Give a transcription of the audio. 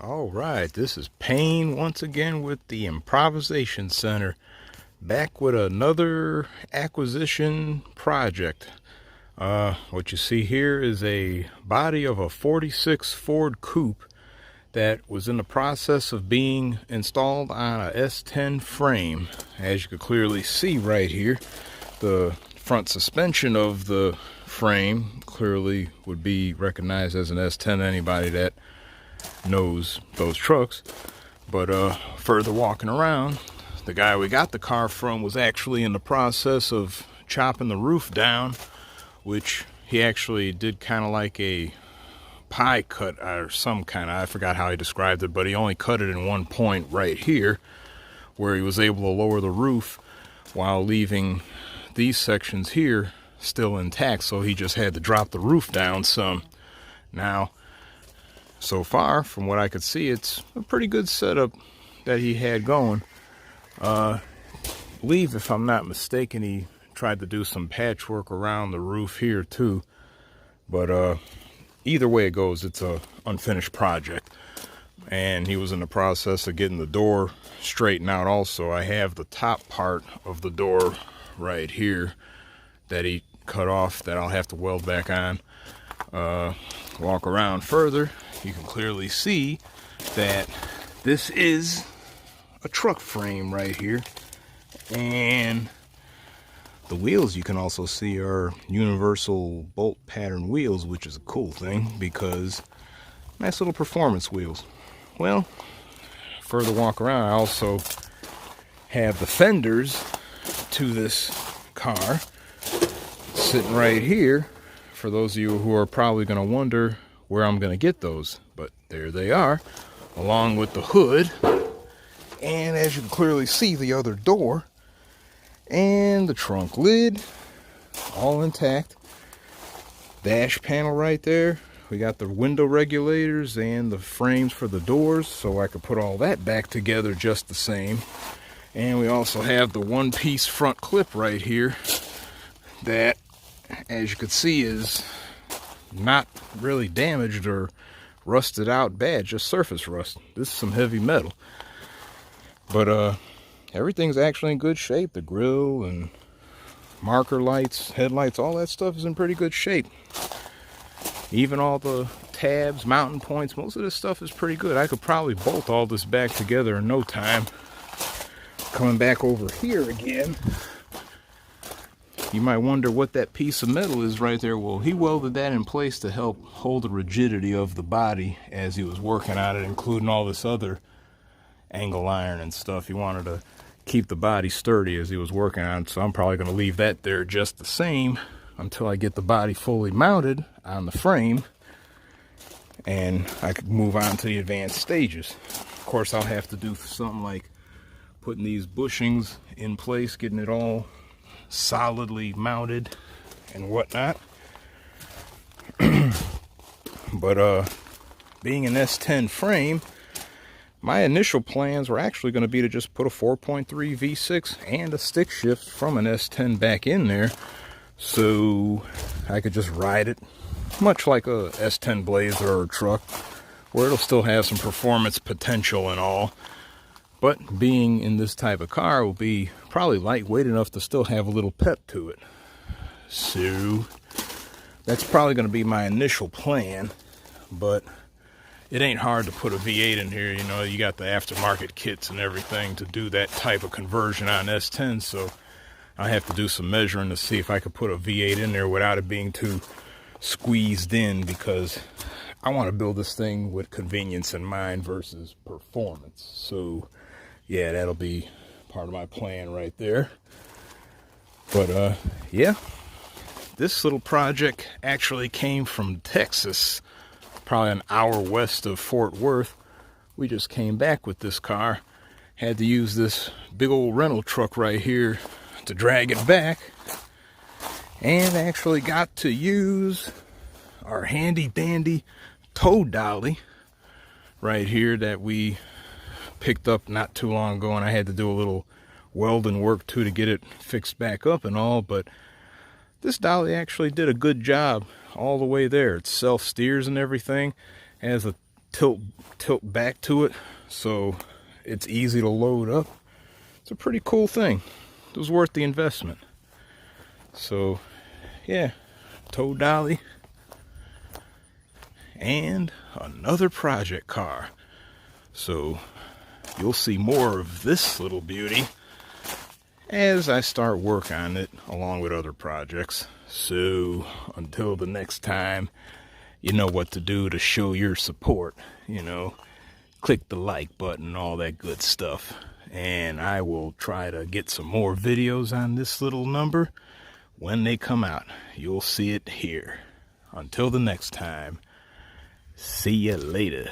All right, this is Payne once again with the Improvisation Center, back with another acquisition project. What you see here is a body of a 46 Ford Coupe that was in the process of being installed on a S10 frame. As you can clearly see right here, the front suspension of the frame clearly would be recognized as an S10 to anybody that knows those trucks. But further walking around, the guy we got the car from was actually in the process of chopping the roof down, which he actually did kind of like a pie cut or some kind of, I forgot how he described it, but he only cut it in one point right here where he was able to lower the roof while leaving these sections here still intact, so he just had to drop the roof down some. Now, so far, from what I could see, it's a pretty good setup that he had going. I believe, if I'm not mistaken, he tried to do some patchwork around the roof here too. But either way it goes, it's a unfinished project. And he was in the process of getting the door straightened out also. I have the top part of the door right here that he cut off that I'll have to weld back on. Walk around further, you can clearly see that this is a truck frame right here, and the wheels you can also see are universal bolt pattern wheels, which is a cool thing because nice little performance wheels. Well, further walk around, I also have the fenders to this car sitting right here. For those of you who are probably going to wonder where I'm going to get those, but there they are, along with the hood, and as you can clearly see, the other door and the trunk lid, all intact. Dash panel right there. We got the window regulators and the frames for the doors, so I could put all that back together just the same. And we also have the one-piece front clip right here that, as you can see, is not really damaged or rusted out bad, just surface rust. This is some heavy metal, but everything's actually in good shape. The grill and marker lights, headlights, all that stuff is in pretty good shape. Even all the tabs, mounting points, most of this stuff is pretty good. I could probably bolt all this back together in no time. Coming back over here again, you might wonder what that piece of metal is right there. Well, he welded that in place to help hold the rigidity of the body as he was working on it, including all this other angle iron and stuff. He wanted to keep the body sturdy as he was working on it, so I'm probably going to leave that there just the same until I get the body fully mounted on the frame and I could move on to the advanced stages. Of course, I'll have to do something like putting these bushings in place, getting it all solidly mounted and whatnot. But being an S10 frame, my initial plans were actually going to be to just put a 4.3 V6 and a stick shift from an S10 back in there so I could just ride it much like a S10 Blazer or truck, where it'll still have some performance potential and all. But being in this type of car will be probably lightweight enough to still have a little pep to it. So that's probably going to be my initial plan. But it ain't hard to put a V8 in here. You know, you got the aftermarket kits and everything to do that type of conversion on S10. So I have to do some measuring to see if I could put a V8 in there without it being too squeezed in, because I want to build this thing with convenience in mind versus performance. So yeah, that'll be part of my plan right there. But yeah, this little project actually came from Texas, probably an hour west of Fort Worth. We just came back with this car, had to use this big old rental truck right here to drag it back, and actually got to use our handy dandy tow dolly right here that we picked up not too long ago, and I had to do a little welding work too to get it fixed back up and all. But this dolly actually did a good job all the way there. It self-steers and everything, has a tilt back to it so it's easy to load up. It's a pretty cool thing. It was worth the investment. So yeah, tow dolly and another project car. So you'll see more of this little beauty as I start work on it along with other projects. So until the next time, you know what to do to show your support. Click the like button, all that good stuff. And I will try to get some more videos on this little number. When they come out, you'll see it here. Until the next time, see ya later.